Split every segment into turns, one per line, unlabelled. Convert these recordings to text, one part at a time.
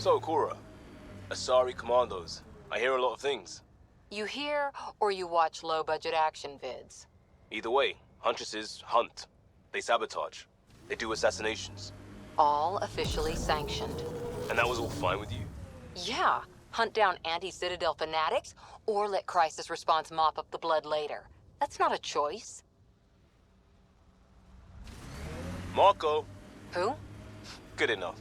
So, Cora, Asari Commandos. I hear a lot of things.
You hear or you watch low-budget action vids?
Either way, Huntresses hunt. They sabotage. They do assassinations.
All officially sanctioned.
And that was all fine with you?
Yeah, hunt down anti-Citadel fanatics, or let crisis response mop up the blood later. That's not a choice.
Marco!
Who?
Good enough.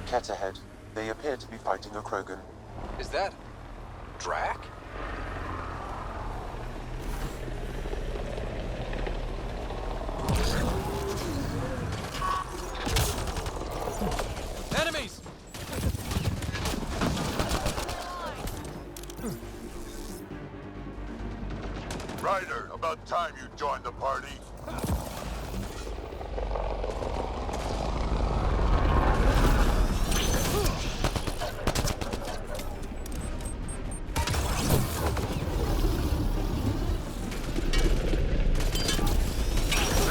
Cat ahead. They appear to be fighting a Krogan.
Is that... Drac? Enemies!
Ryder, about time you joined the party.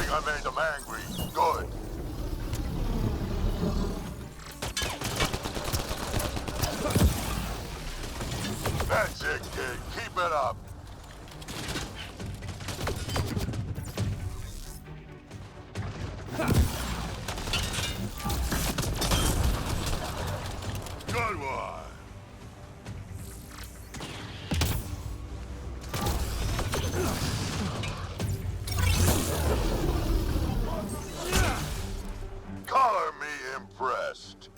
I made them angry. Good. That's it, kid. Keep it up. Good one. Color me impressed.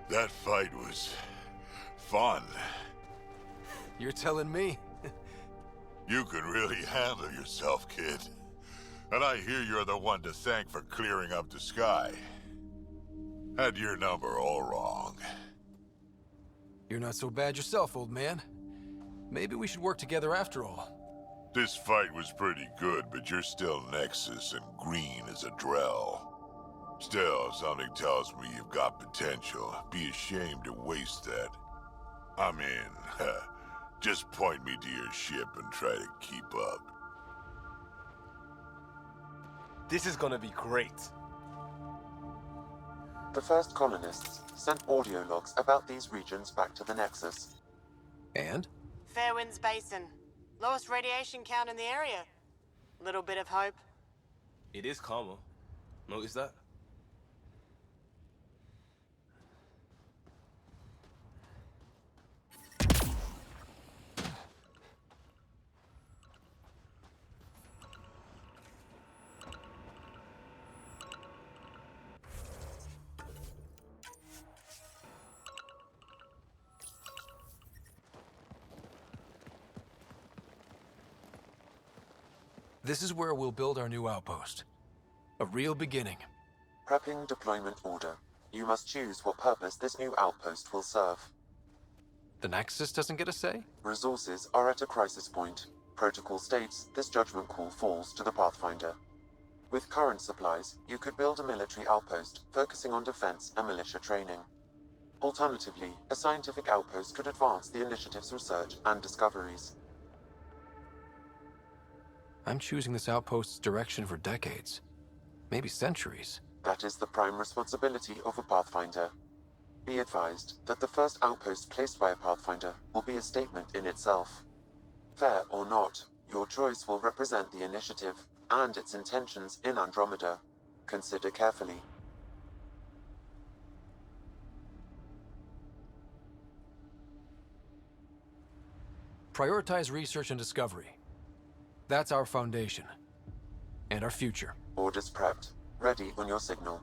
That fight was fun.
You're telling me?
You can really handle yourself, kid. And I hear you're the one to thank for clearing up the sky. Had your number all wrong.
You're not so bad yourself, old man. Maybe we should work together after all.
This fight was pretty good, but you're still Nexus and green as a Drell. Still, something tells me you've got potential. Be ashamed to waste that. I mean, just point me to your ship and try to keep up.
This is gonna be great.
The first colonists sent audio logs about these regions back to the Nexus.
And?
Fairwinds Basin. Lowest radiation count in the area. Little bit of hope.
It is calmer. Notice that?
This is where we'll build our new outpost. A real beginning.
Prepping deployment order. You must choose what purpose this new outpost will serve.
The Nexus doesn't get a say?
Resources are at a crisis point. Protocol states this judgment call falls to the Pathfinder. With current supplies, you could build a military outpost focusing on defense and militia training. Alternatively, a scientific outpost could advance the initiative's research and discoveries.
I'm choosing this outpost's direction for decades. Maybe centuries.
That is the prime responsibility of a Pathfinder. Be advised that the first outpost placed by a Pathfinder will be a statement in itself. Fair or not, your choice will represent the initiative and its intentions in Andromeda. Consider carefully.
Prioritize research and discovery. That's our foundation. And our future.
Orders prepped. Ready on your signal.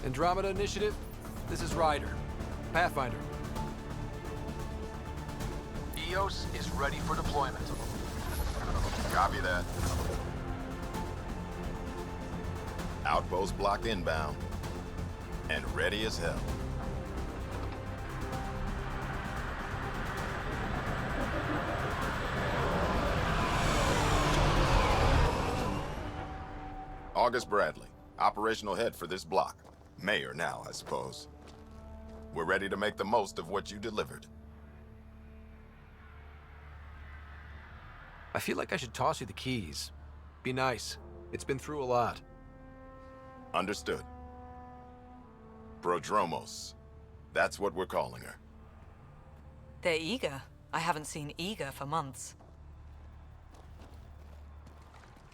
Andromeda Initiative, this is Ryder. Pathfinder. EOS is ready for deployment.
Copy that. Outpost blocked inbound. And ready as hell. August Bradley, operational head for this block. Mayor now, I suppose. We're ready to make the most of what you delivered.
I feel like I should toss you the keys. Be nice. It's been through a lot.
Understood. Prodromos. That's what we're calling her.
They're eager. I haven't seen eager for months.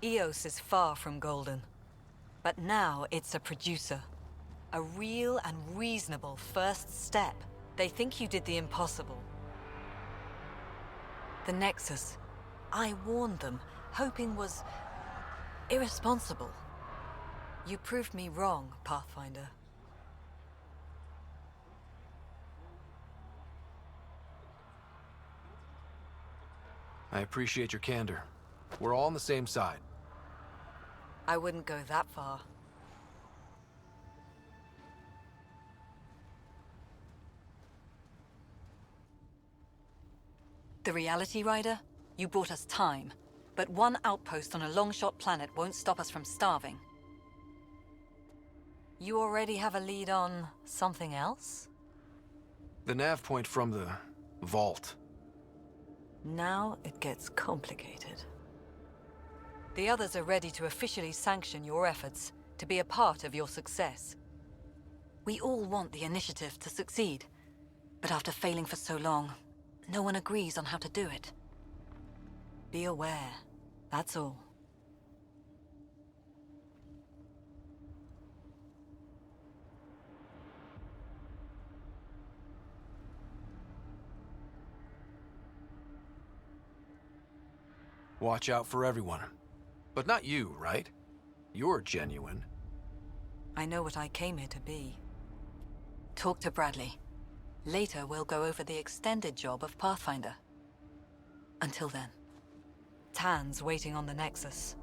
EOS is far from golden. But now it's a producer. A real and reasonable first step. They think you did the impossible. The Nexus. I warned them, hoping was irresponsible. You proved me wrong, Pathfinder.
I appreciate your candor. We're all on the same side.
I wouldn't go that far. The reality, Ryder? You bought us time. But one outpost on a long-shot planet won't stop us from starving. You already have a lead on something else?
The nav point from the vault.
Now it gets complicated. The others are ready to officially sanction your efforts, to be a part of your success. We all want the initiative to succeed, but after failing for so long, no one agrees on how to do it. Be aware, that's all.
Watch out for everyone. But not you, right? You're genuine.
I know what I came here to be. Talk to Bradley. Later, we'll go over the extended job of Pathfinder. Until then, Tan's waiting on the Nexus.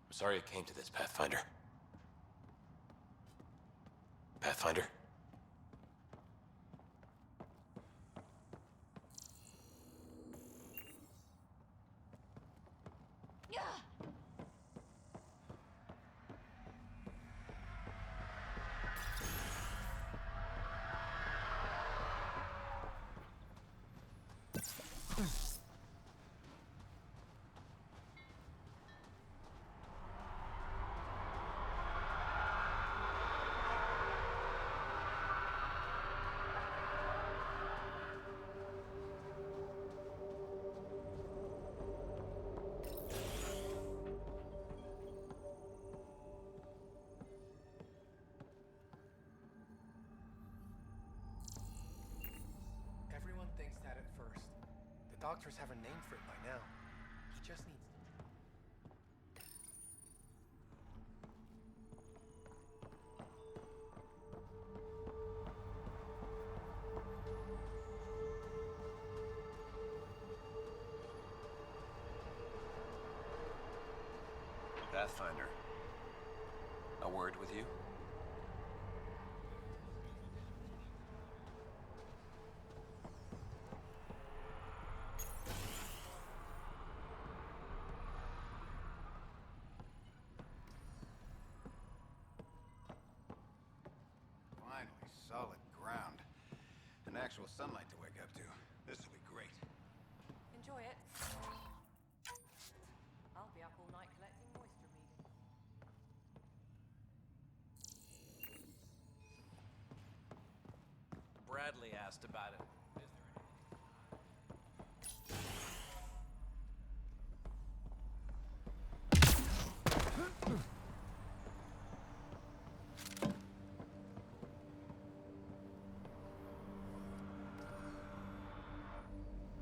I'm sorry it came to this, Pathfinder. Pathfinder?
Everyone thinks that at first. The doctors have a name for it by now. He just needs...
Pathfinder. A word with you?
Finally, solid ground. And actual sunlight to wake up to. This will be great.
Enjoy it. I'll be up all night collecting moisture readings.
Bradley asked about it. Is there anything?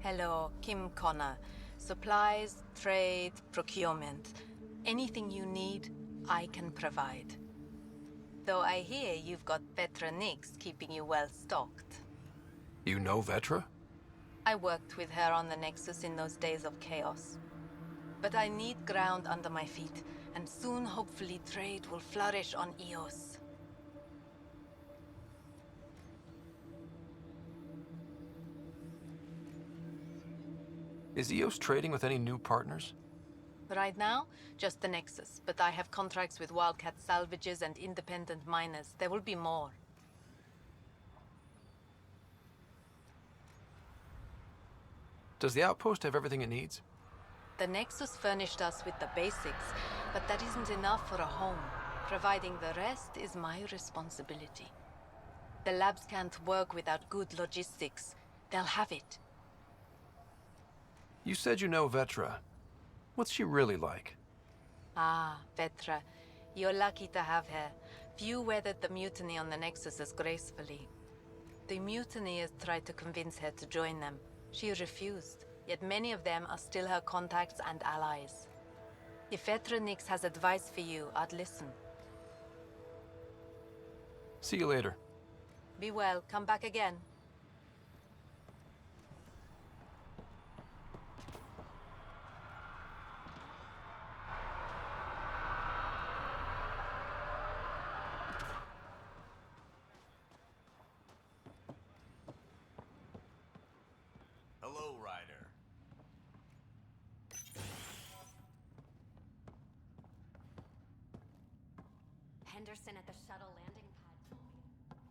Hello, Kim Connor. Supplies, trade, procurement. Anything you need, I can provide. Though I hear you've got Vetra Nix keeping you well stocked.
You know Vetra?
I worked with her on the Nexus in those days of chaos. But I need ground under my feet, and soon hopefully trade will flourish on Eos.
Is EOS trading with any new partners?
Right now, just the Nexus, but I have contracts with Wildcat salvages and independent miners. There will be more.
Does the outpost have everything it needs?
The Nexus furnished us with the basics, but that isn't enough for a home. Providing the rest is my responsibility. The labs can't work without good logistics. They'll have it.
You said you know Vetra. What's she really like?
Ah, Vetra. You're lucky to have her. Few weathered the mutiny on the Nexus as gracefully. The mutineers tried to convince her to join them. She refused, yet many of them are still her contacts and allies. If Vetra Nix has advice for you, I'd listen.
See you later.
Be well. Come back again.
Hello, Ryder.
Henderson at the shuttle landing pad told me he heard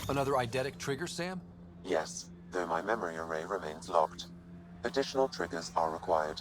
Another eidetic trigger, Sam?
Yes, though my memory array remains locked. Additional triggers are required.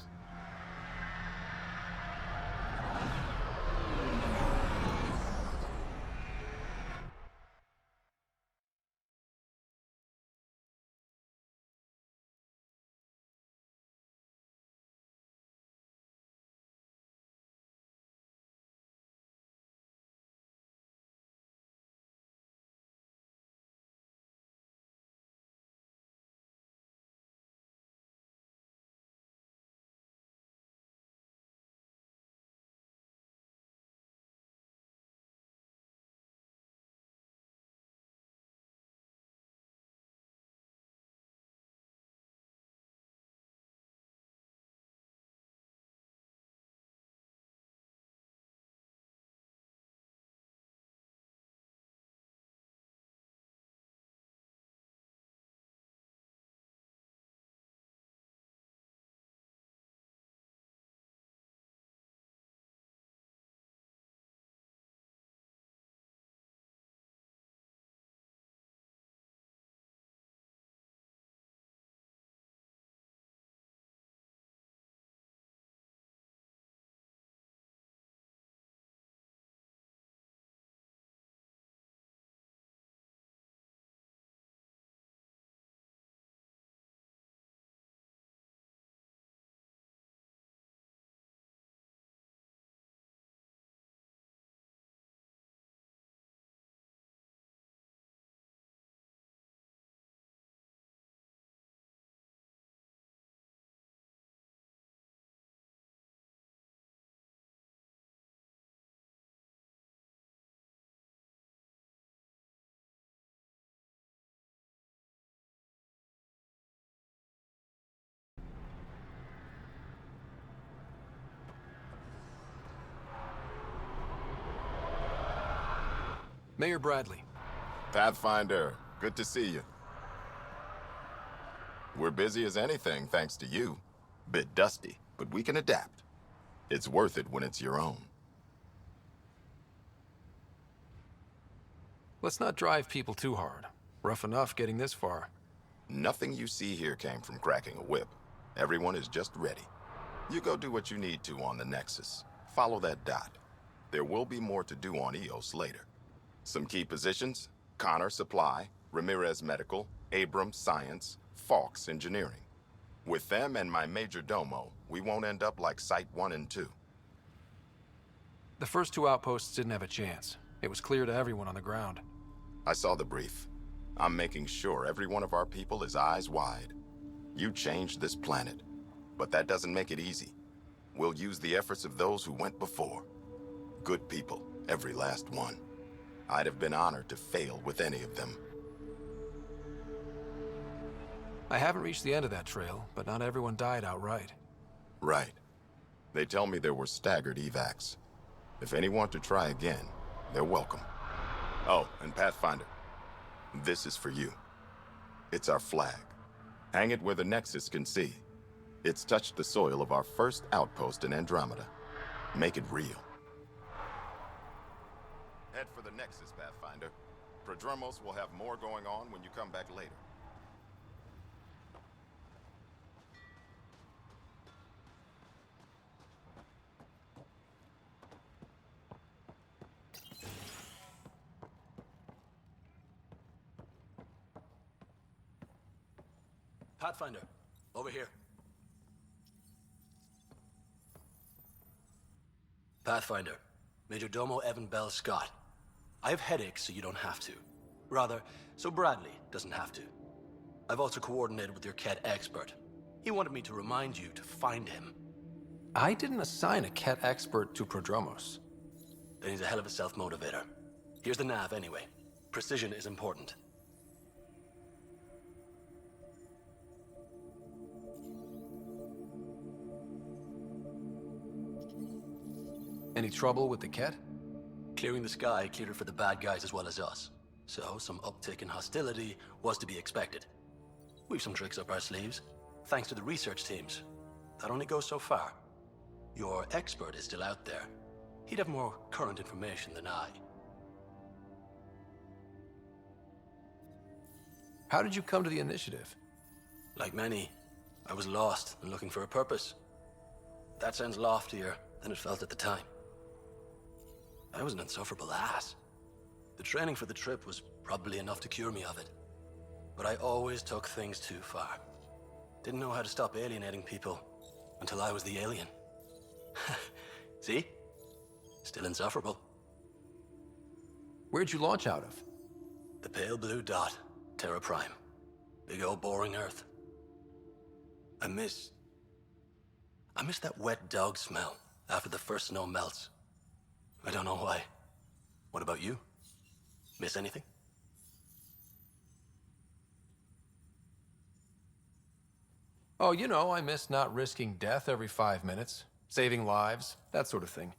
Mayor Bradley.
Pathfinder, good to see you. We're busy as anything, thanks to you. Bit dusty, but we can adapt. It's worth it when it's your own.
Let's not drive people too hard. Rough enough getting this far.
Nothing you see here came from cracking a whip. Everyone is just ready. You go do what you need to on the Nexus. Follow that dot. There will be more to do on EOS later. Some key positions: Connor Supply, Ramirez Medical, Abrams Science, Fawkes Engineering. With them and my major domo, we won't end up like Site 1 and 2.
The first two outposts didn't have a chance. It was clear to everyone on the ground.
I saw the brief. I'm making sure every one of our people is eyes wide. You changed this planet, but that doesn't make it easy. We'll use the efforts of those who went before. Good people, every last one. I'd have been honored to fail with any of them.
I haven't reached the end of that trail, but not everyone died outright.
Right. They tell me there were staggered evacs. If any want to try again, they're welcome. Oh, and Pathfinder, this is for you. It's our flag. Hang it where the Nexus can see. It's touched the soil of our first outpost in Andromeda. Make it real. Head for the Nexus, Pathfinder. Prodromos will have more going on when you come back later.
Pathfinder, over here. Pathfinder, Major Domo Evan Bell Scott. I have headaches, so you don't have to. Rather, so Bradley doesn't have to. I've also coordinated with your Ket expert. He wanted me to remind you to find him.
I didn't assign a Ket expert to Prodromos.
Then he's a hell of a self-motivator. Here's the nav anyway. Precision is important.
Any trouble with the Ket?
Clearing the sky cleared it for the bad guys as well as us. So, some uptick in hostility was to be expected. We've some tricks up our sleeves, thanks to the research teams. That only goes so far. Your expert is still out there. He'd have more current information than I.
How did you come to the initiative?
Like many, I was lost and looking for a purpose. That sounds loftier than it felt at the time. I was an insufferable ass. The training for the trip was probably enough to cure me of it. But I always took things too far. Didn't know how to stop alienating people until I was the alien. See? Still insufferable.
Where'd you launch out of?
The pale blue dot, Terra Prime. Big old boring Earth. I miss that wet dog smell after the first snow melts. I don't know why. What about you? Miss anything?
Oh, you know, I miss not risking death every 5 minutes, saving lives, that sort of thing.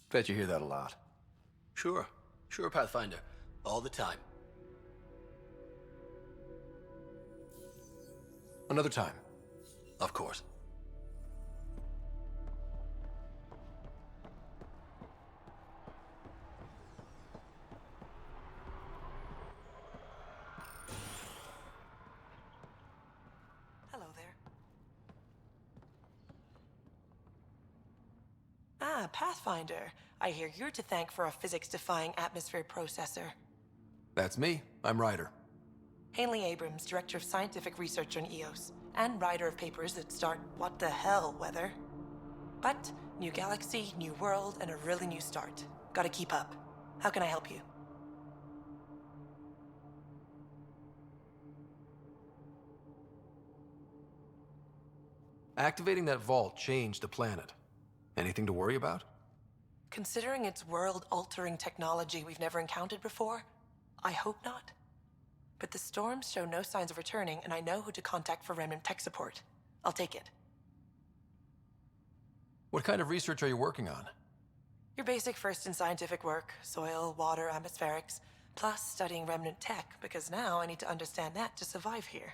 Bet you hear that a lot.
Sure, Pathfinder. All the time.
Another time.
Of course.
Hello there. Ah, Pathfinder. I hear you're to thank for a physics-defying atmosphere processor.
That's me. I'm Ryder.
Hanley Abrams, Director of Scientific Research on EOS, and writer of papers that start what the hell weather. But, new galaxy, new world, and a really new start. Gotta keep up. How can I help you?
Activating that vault changed the planet. Anything to worry about?
Considering it's world-altering technology we've never encountered before, I hope not. But the storms show no signs of returning, and I know who to contact for remnant tech support. I'll take it.
What kind of research are you working on?
Your basic first in scientific work, soil, water, atmospherics, plus studying remnant tech, because now I need to understand that to survive here.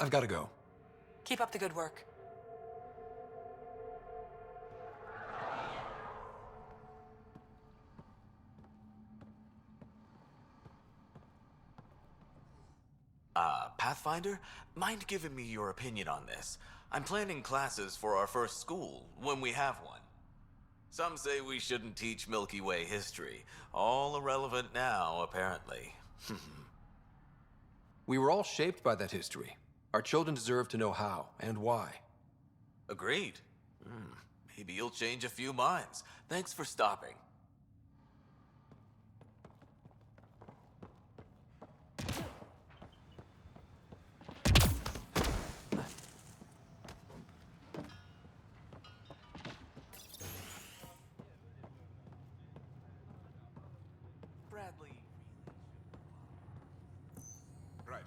I've got to go.
Keep up the good work.
Pathfinder? Mind giving me your opinion on this? I'm planning classes for our first school, when we have one. Some say we shouldn't teach Milky Way history. All irrelevant now, apparently.
We were all shaped by that history. Our children deserve to know how and why.
Agreed. Maybe you'll change a few minds. Thanks for stopping. Bradley.
Ryder.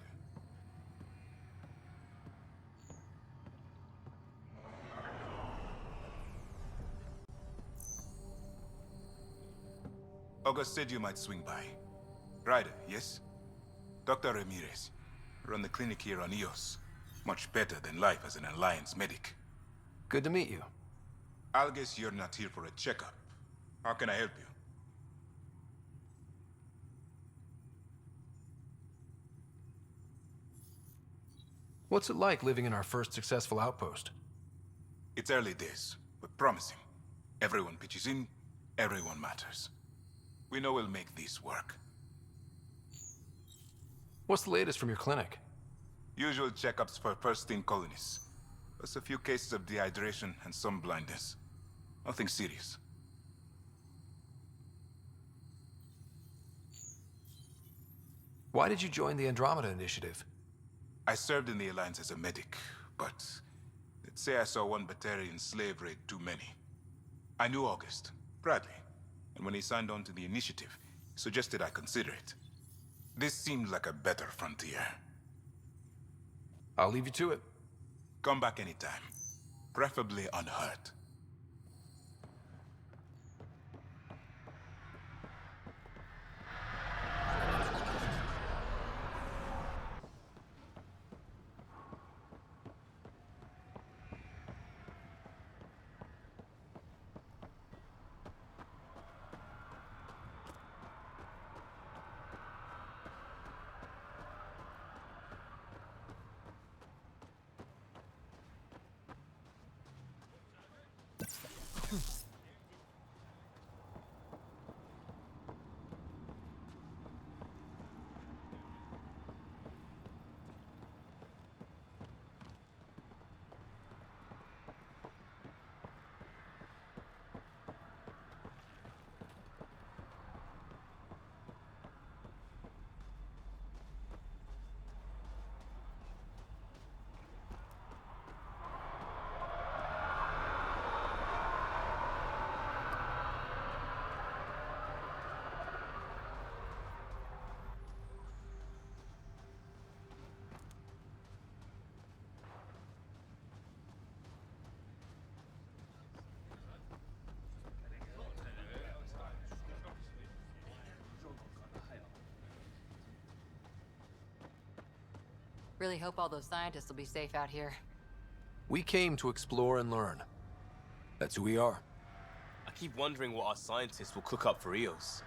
August said you might swing by. Ryder, yes? Dr. Ramirez. Run the clinic here on EOS. Much better than life as an Alliance medic.
Good to meet you.
I'll guess you're not here for a checkup. How can I help you?
What's it like living in our first successful outpost?
It's early days, but promising. Everyone pitches in, everyone matters. We know we'll make this work.
What's the latest from your clinic?
Usual checkups for first-in colonists. Plus a few cases of dehydration and some blindness. Nothing serious.
Why did you join the Andromeda initiative?
I served in the Alliance as a medic, but let's say I saw one Batarian slave raid too many. I knew August, Bradley, and when he signed on to the initiative, he suggested I consider it. This seemed like a better frontier.
I'll leave you to it.
Come back anytime, preferably unhurt.
Really hope all those scientists will be safe out here.
We came to explore and learn. That's who we are.
I keep wondering what our scientists will cook up for Eos.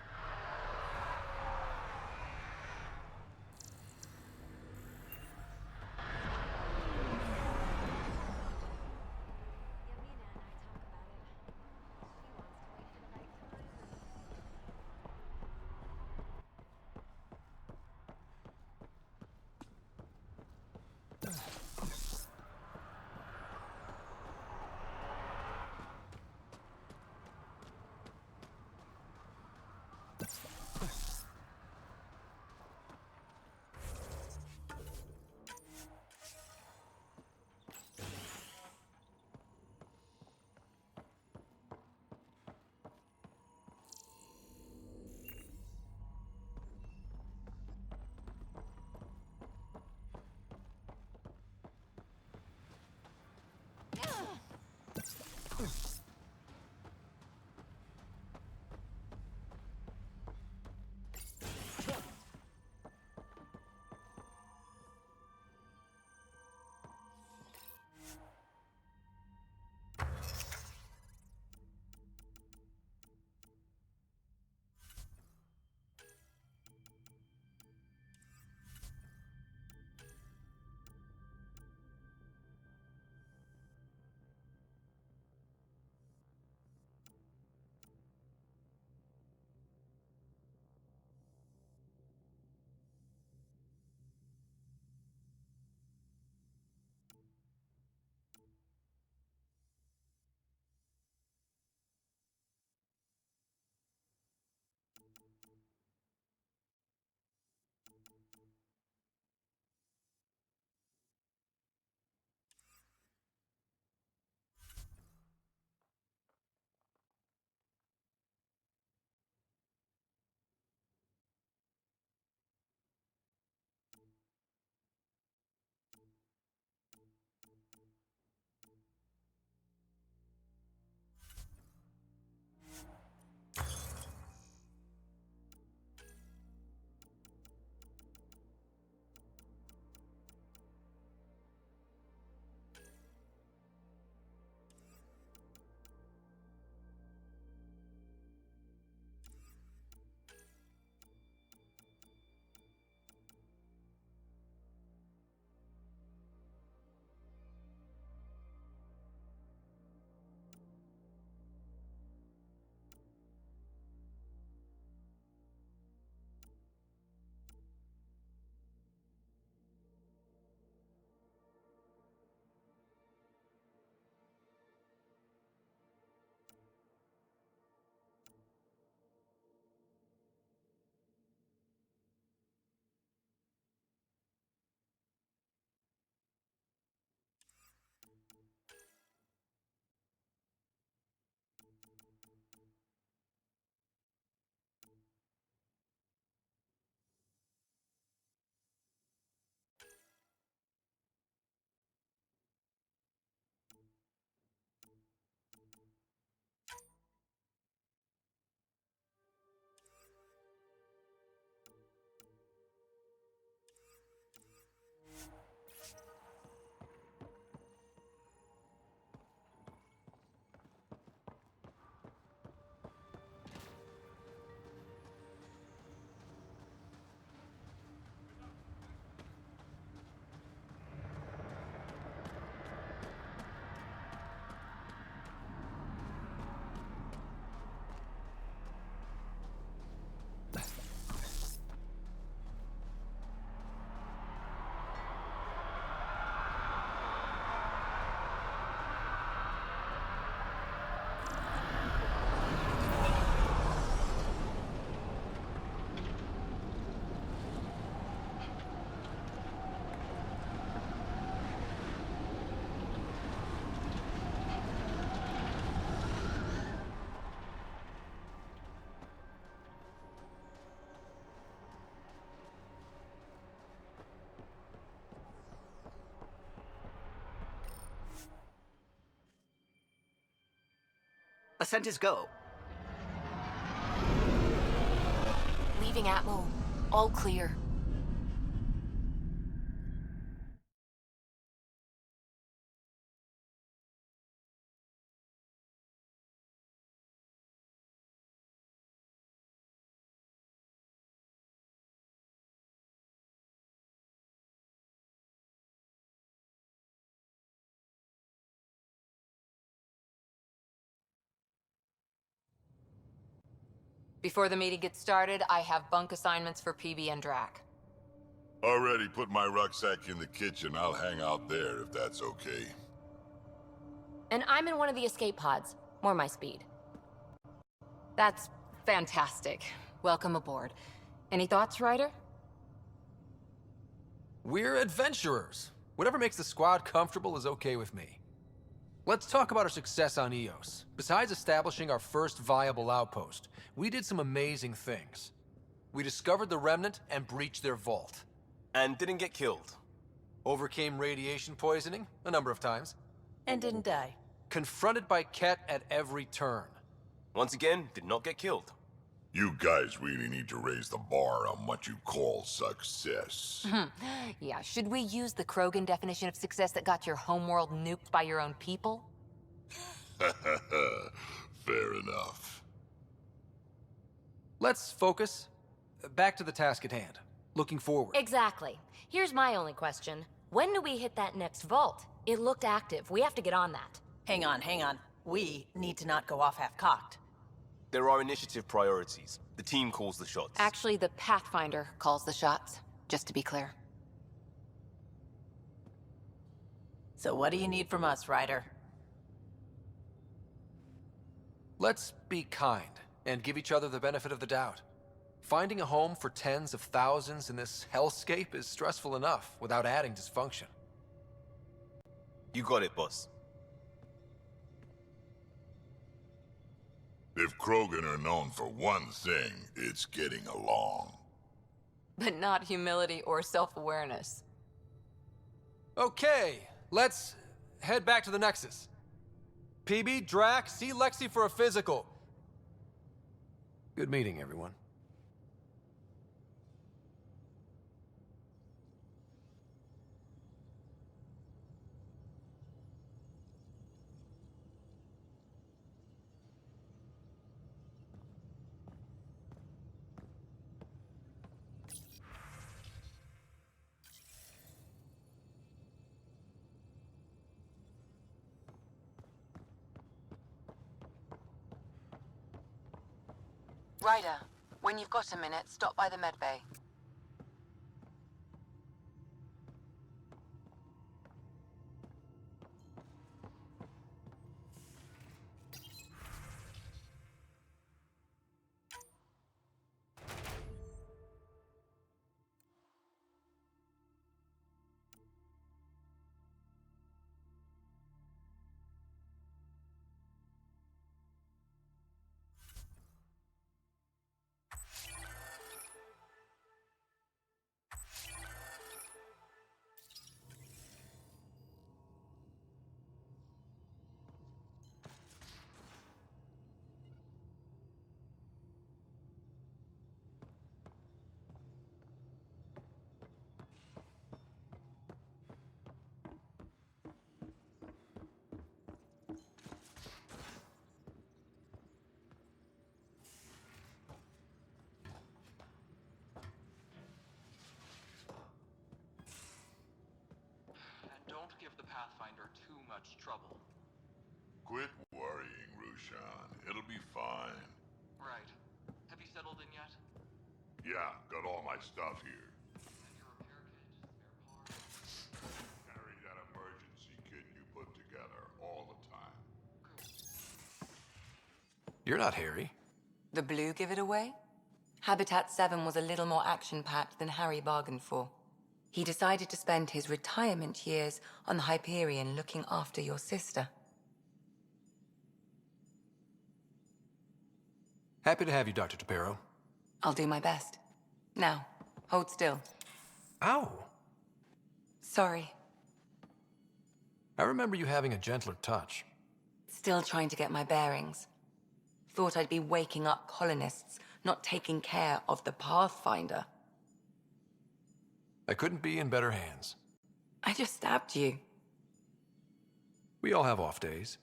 Ascent is go.
Leaving Atmo. All clear.
Before the meeting gets started, I have bunk assignments for PB and Drac.
Already put my rucksack in the kitchen. I'll hang out there if that's okay.
And I'm in one of the escape pods. More my speed.
That's fantastic. Welcome aboard. Any thoughts, Ryder?
We're adventurers. Whatever makes the squad comfortable is okay with me. Let's talk about our success on Eos. Besides establishing our first viable outpost, we did some amazing things. We discovered the Remnant and breached their vault.
And didn't get killed.
Overcame radiation poisoning a number of times.
And didn't die.
Confronted by Ket at every turn.
Once again, did not get killed.
You guys really need to raise the bar on what you call success.
Yeah, should we use the Krogan definition of success that got your homeworld nuked by your own people?
Fair enough.
Let's focus. Back to the task at hand. Looking forward.
Exactly. Here's my only question. When do we hit that next vault? It looked active. We have to get on that.
Hang on. We need to not go off half-cocked.
There are initiative priorities. The team calls the shots.
Actually, the Pathfinder calls the shots, just to be clear.
So what do you need from us, Ryder?
Let's be kind and give each other the benefit of the doubt. Finding a home for tens of thousands in this hellscape is stressful enough without adding dysfunction.
You got it, boss.
If Krogan are known for one thing, it's getting along.
But not humility or self-awareness.
Okay, let's head back to the Nexus. PB, Drac, see Lexi for a physical. Good meeting, everyone.
Ryder, when you've got a minute, stop by the medbay.
Don't give the Pathfinder too much trouble.
Quit worrying, Rushan. It'll be fine.
Right. Have you settled in yet?
Yeah, got all my stuff here.
And your repair kit, spare parts?
Carry that emergency kit you put together all the time.
You're not Harry.
The blue give it away? Habitat 7 was a little more action-packed than Harry bargained for. He decided to spend his retirement years on the Hyperion looking after your sister.
Happy to have you, Dr. Tapero.
I'll do my best. Now, hold still.
Ow!
Sorry.
I remember you having a gentler touch.
Still trying to get my bearings. Thought I'd be waking up colonists, not taking care of the Pathfinder.
I couldn't be in better hands.
I just stabbed you.
We all have off days.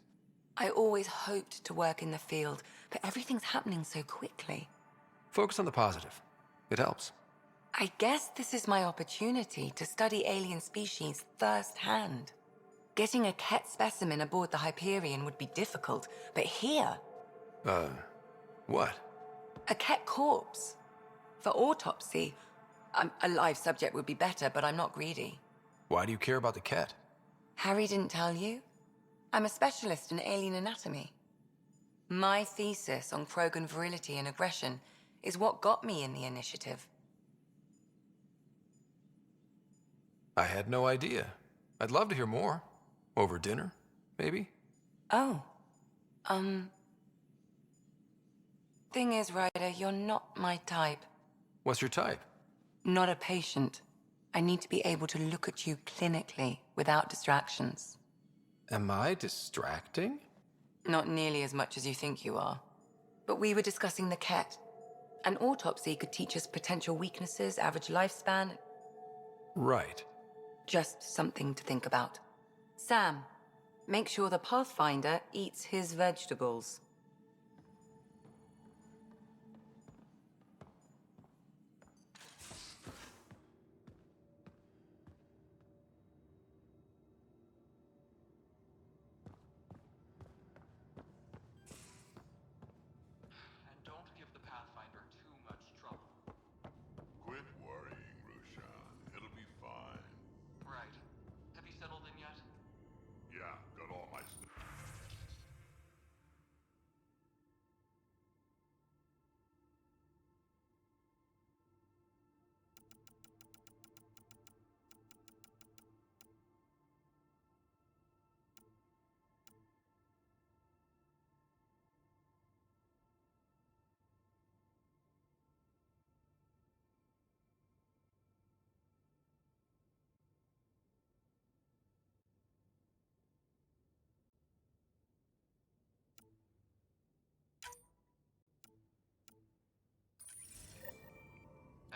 I always hoped to work in the field, but everything's happening so quickly.
Focus on the positive. It helps.
I guess this is my opportunity to study alien species firsthand. Getting a Ket specimen aboard the Hyperion would be difficult, but here...
What?
A Ket corpse? For autopsy? A live subject would be better, but I'm not greedy.
Why do you care about the cat?
Harry didn't tell you? I'm a specialist in alien anatomy. My thesis on Krogan virility and aggression is what got me in the initiative.
I had no idea. I'd love to hear more. Over dinner, maybe?
Oh. Thing is, Ryder, you're not my type.
What's your type?
Not a patient. I need to be able to look at you clinically, without distractions.
Am I distracting?
Not nearly as much as you think you are. But we were discussing the Ket. An autopsy could teach us potential weaknesses, average lifespan.
Right.
Just something to think about. Sam, make sure the Pathfinder eats his vegetables.
Quit worrying, Roshan. It'll be fine.
Right. Have you settled in yet?
Yeah, got all my stuff.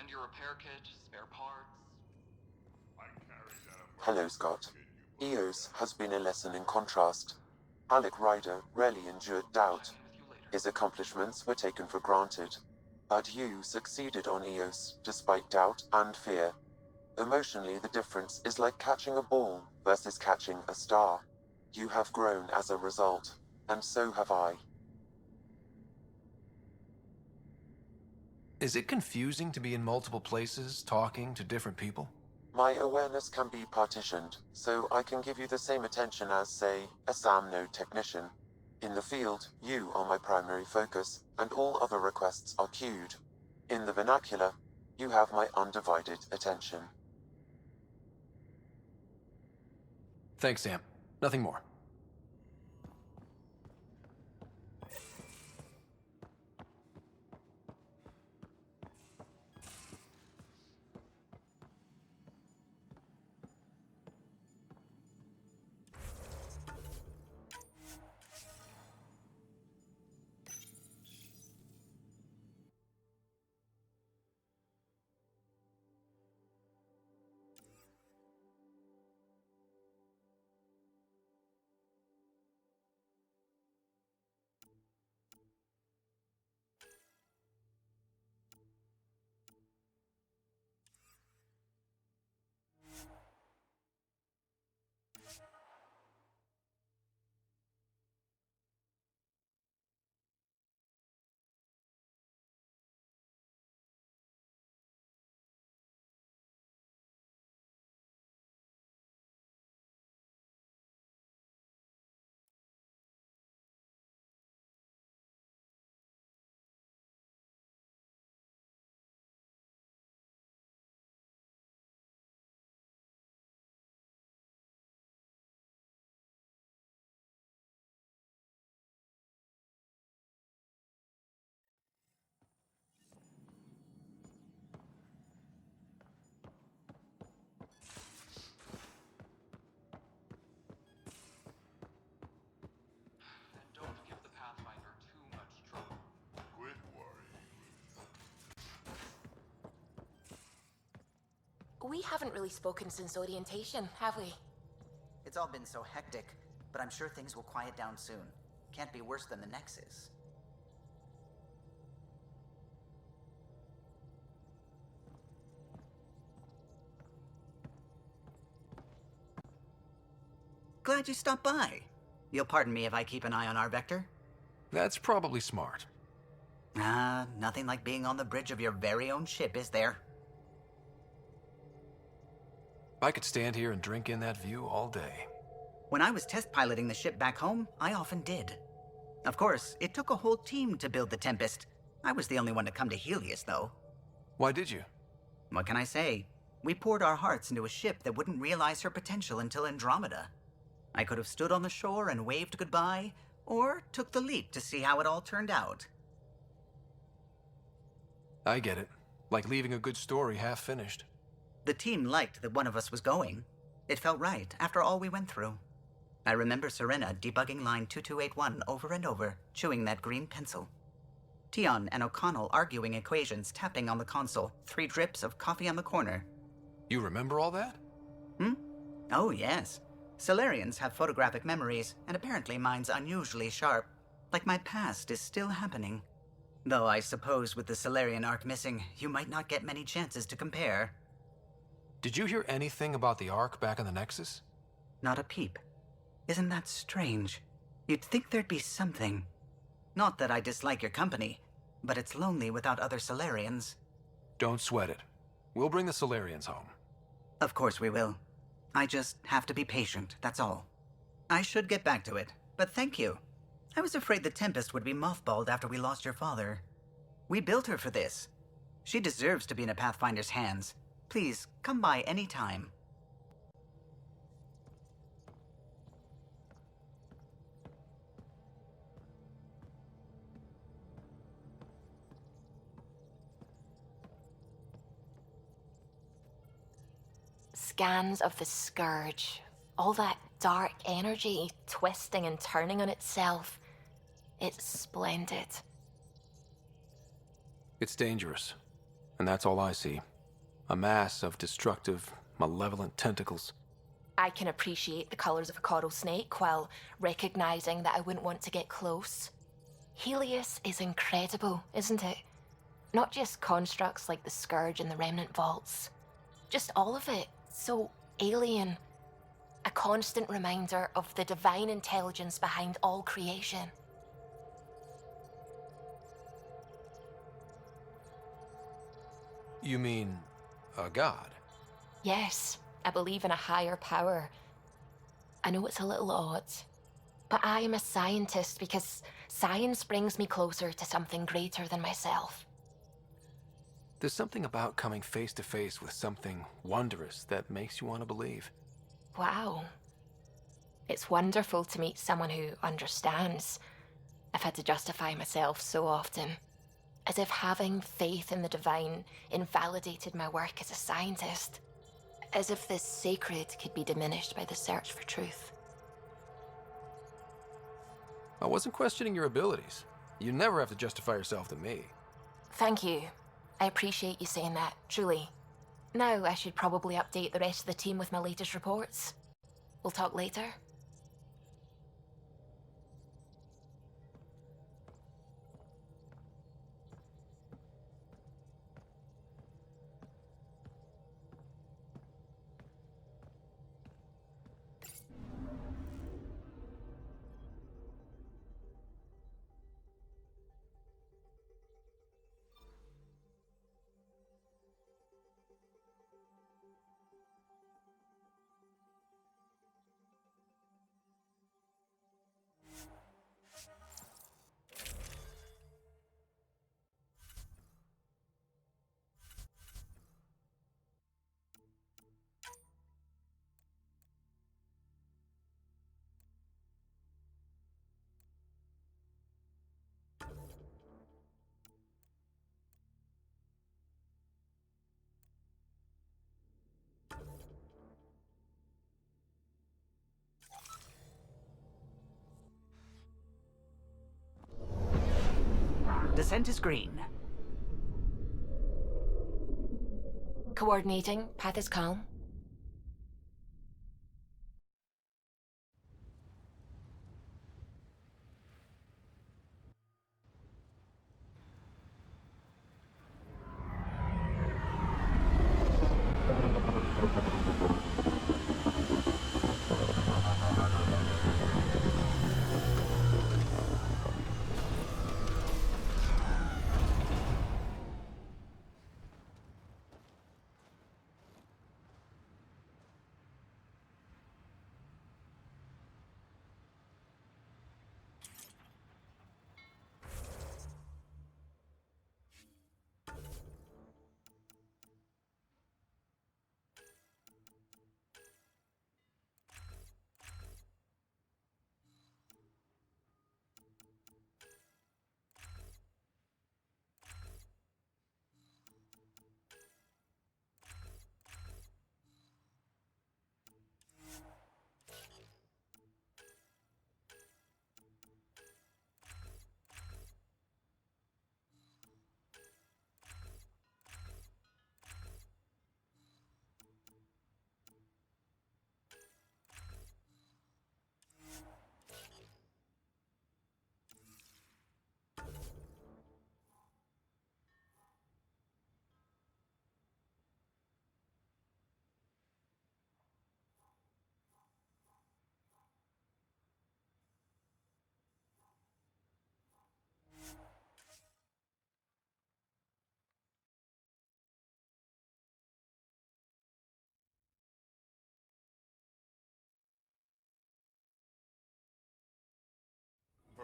And your repair kit, spare parts?
Hello, Scott. EOS has been a lesson in contrast. Alec Ryder rarely endured doubt. His accomplishments were taken for granted. But you succeeded on EOS, despite doubt and fear. Emotionally, the difference is like catching a ball versus catching a star. You have grown as a result, and so have I.
Is it confusing to be in multiple places, talking to different people?
My awareness can be partitioned, so I can give you the same attention as, say, a SAM node technician. In the field, you are my primary focus, and all other requests are queued. In the vernacular, you have my undivided attention.
Thanks, Sam. Nothing more.
We haven't really spoken since orientation, have we?
It's all been so hectic, but I'm sure things will quiet down soon. Can't be worse than the Nexus. Glad you stopped by. You'll pardon me if I keep an eye on our vector?
That's probably smart.
Nothing like being on the bridge of your very own ship, is there?
I could stand here and drink in that view all day.
When I was test piloting the ship back home, I often did. Of course, it took a whole team to build the Tempest. I was the only one to come to Helios, though.
Why did you?
What can I say? We poured our hearts into a ship that wouldn't realize her potential until Andromeda. I could have stood on the shore and waved goodbye, or took the leap to see how it all turned out.
I get it. Like leaving a good story half-finished.
The team liked that one of us was going. It felt right, after all we went through. I remember Serena debugging line 2281 over and over, chewing that green pencil. Tion and O'Connell arguing equations, tapping on the console, 3 drips of coffee on the corner.
You remember all that?
Oh, yes. Solarians have photographic memories, and apparently mine's unusually sharp. Like my past is still happening. Though I suppose with the Solarian arc missing, you might not get many chances to compare.
Did you hear anything about the Ark back in the Nexus?
Not a peep. Isn't that strange? You'd think there'd be something. Not that I dislike your company, but it's lonely without other Solarians.
Don't sweat it. We'll bring the Solarians home.
Of course we will. I just have to be patient, that's all. I should get back to it, but thank you. I was afraid the Tempest would be mothballed after we lost your father. We built her for this. She deserves to be in a Pathfinder's hands. Please, come by any time.
Scans of the Scourge. All that dark energy twisting and turning on itself. It's splendid.
It's dangerous. And that's all I see. A mass of destructive, malevolent tentacles.
I can appreciate the colors of a coral snake while recognizing that I wouldn't want to get close. Helios is incredible, isn't it? Not just constructs like the Scourge and the Remnant Vaults. Just all of it. So alien. A constant reminder of the divine intelligence behind all creation.
You mean a god?
Yes, I believe in a higher power. I know it's a little odd, but I am a scientist because science brings me closer to something greater than myself.
There's something about coming face to face with something wondrous that makes you want to believe.
Wow. It's wonderful to meet someone who understands. I've had to justify myself so often. As if having faith in the divine invalidated my work as a scientist. As if the sacred could be diminished by the search for truth.
I wasn't questioning your abilities. You never have to justify yourself to me.
Thank you. I appreciate you saying that, truly. Now I should probably update the rest of the team with my latest reports. We'll talk later.
Descent is green.
Coordinating. Path is calm.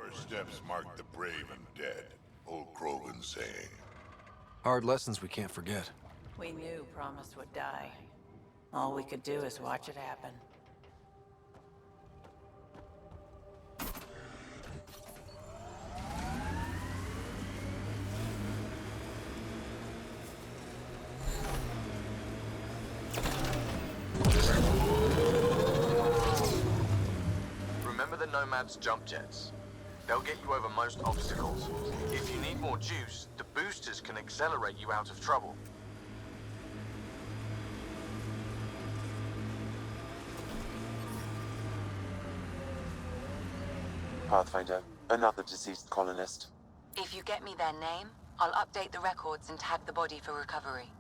Our steps mark the brave and dead. Old Krogan saying.
Hard lessons we can't forget.
We knew Promise would die. All we could do is watch it happen.
Remember the Nomad's jump jets. They'll get you over most obstacles. If you need more juice, the boosters can accelerate you out of trouble.
Pathfinder, another deceased colonist.
If you get me their name, I'll update the records and tag the body for recovery.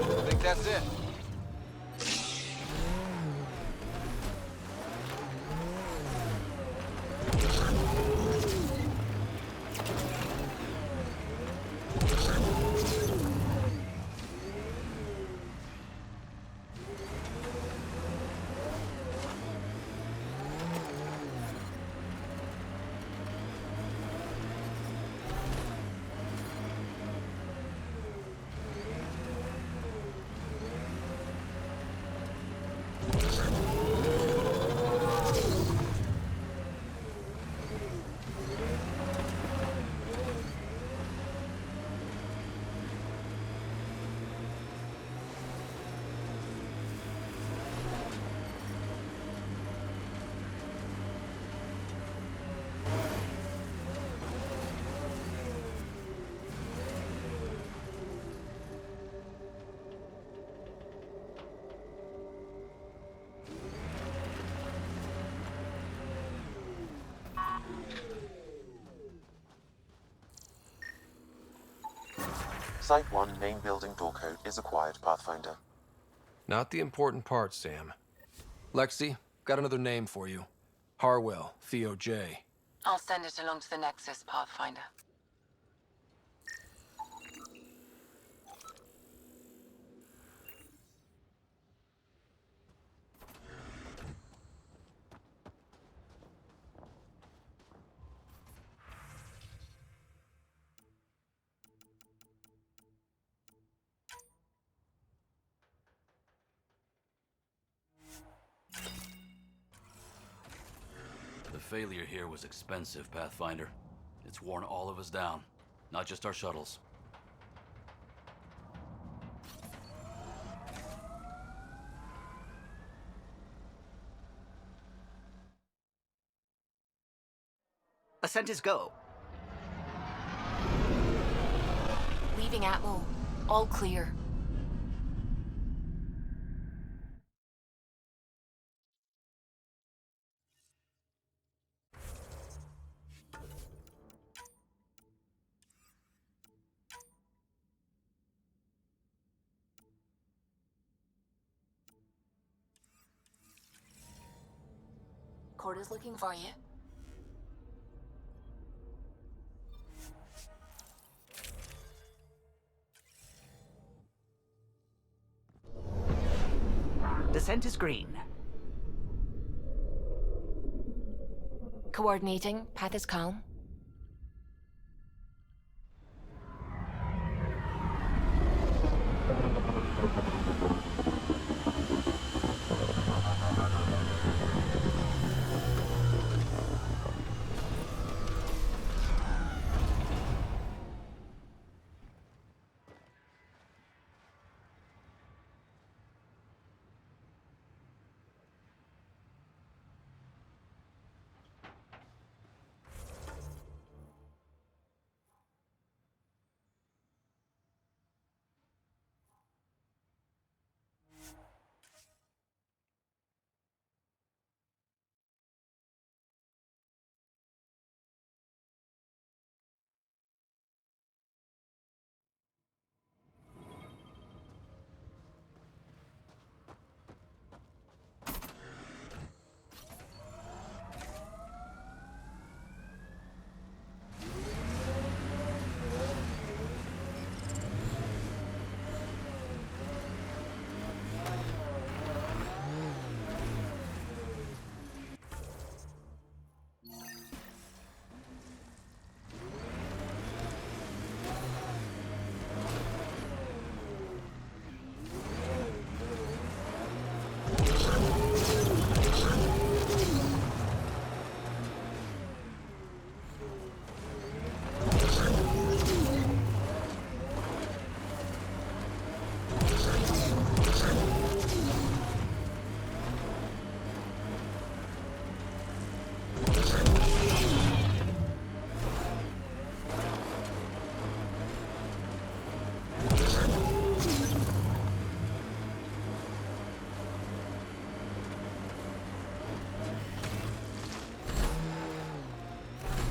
I think that's it.
Site 1 main building door code is acquired, Pathfinder.
Not the important part, Sam. Lexi, got another name for you. Harwell, Theo J.
I'll send it along to the Nexus, Pathfinder.
The failure here was expensive, Pathfinder. It's worn all of us down, not just our shuttles.
Ascent is go.
Leaving Atmo. All clear. Corda's looking for you.
Descent is green.
Coordinating. Path is calm.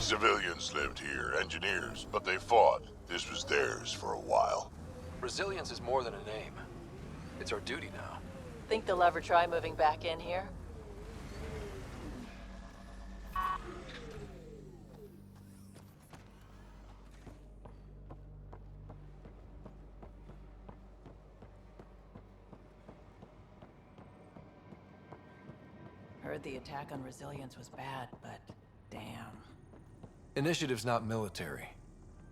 Civilians lived here, engineers, but they fought. This was theirs for a while.
Resilience is more than a name. It's our duty now.
Think they'll ever try moving back in here? Heard the attack on Resilience was bad, but damn.
Initiative's not military.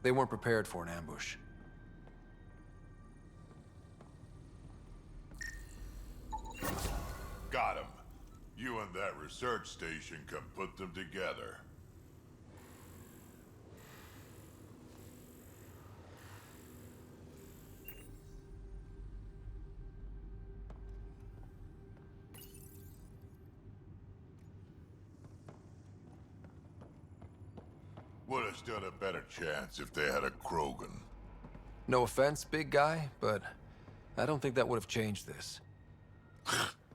They weren't prepared for an ambush.
Got him. You and that research station can put them together. Would have stood a better chance if they had a Krogan.
No offense, big guy, but I don't think that would have changed this.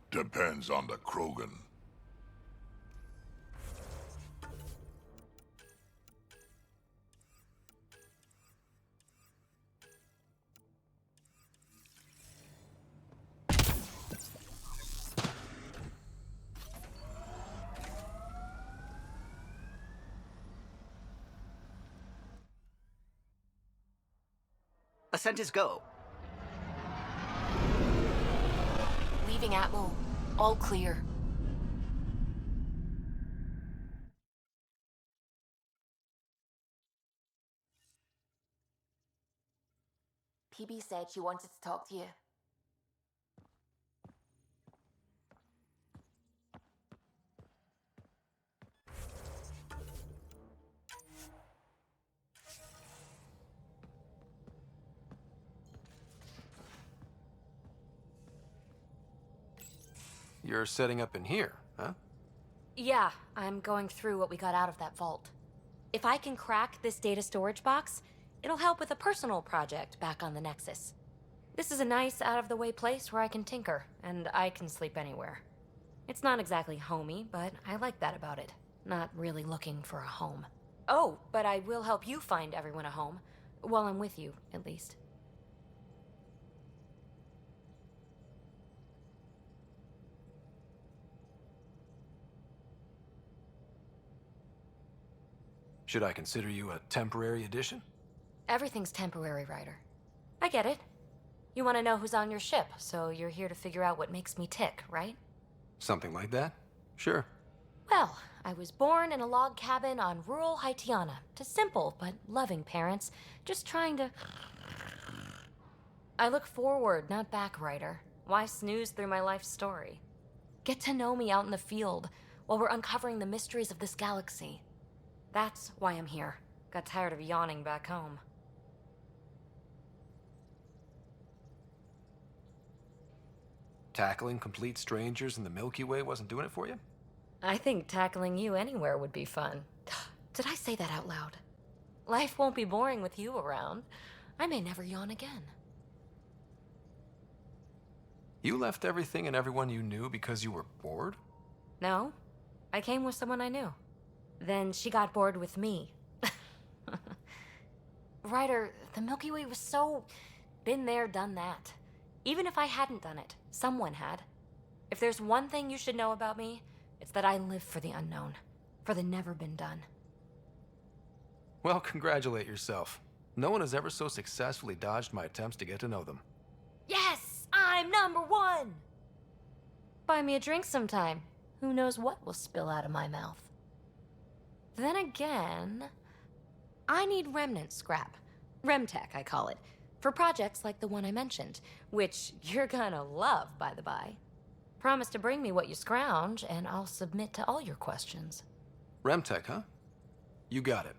Depends on the Krogan.
Ascent is go.
Leaving Atmo. All clear. PB said she wanted to talk to you.
You're setting up in here, huh?
Yeah, I'm going through what we got out of that vault. If I can crack this data storage box, it'll help with a personal project back on the Nexus. This is a nice, out-of-the-way place where I can tinker, and I can sleep anywhere. It's not exactly homey, but I like that about it. Not really looking for a home. Oh, but I will help you find everyone a home. While I'm with you, at least.
Should I consider you a temporary addition?
Everything's temporary, Ryder. I get it. You want to know who's on your ship, so you're here to figure out what makes me tick, right?
Something like that? Sure.
Well, I was born in a log cabin on rural Haitiana to simple but loving parents, just trying to... I look forward, not back, Ryder. Why snooze through my life story? Get to know me out in the field while we're uncovering the mysteries of this galaxy. That's why I'm here. Got tired of yawning back home.
Tackling complete strangers in the Milky Way wasn't doing it for you?
I think tackling you anywhere would be fun. Did I say that out loud? Life won't be boring with you around. I may never yawn again.
You left everything and everyone you knew because you were bored?
No, I came with someone I knew. Then she got bored with me. Ryder, the Milky Way was so... been there, done that. Even if I hadn't done it, someone had. If there's one thing you should know about me, it's that I live for the unknown. For the never been done.
Well, congratulate yourself. No one has ever so successfully dodged my attempts to get to know them.
Yes! I'm #1! Buy me a drink sometime. Who knows what will spill out of my mouth. Then again, I need remnant scrap. Remtech, I call it. For projects like the one I mentioned, which you're gonna love, by the by. Promise to bring me what you scrounge, and I'll submit to all your questions.
Remtech, huh? You got it.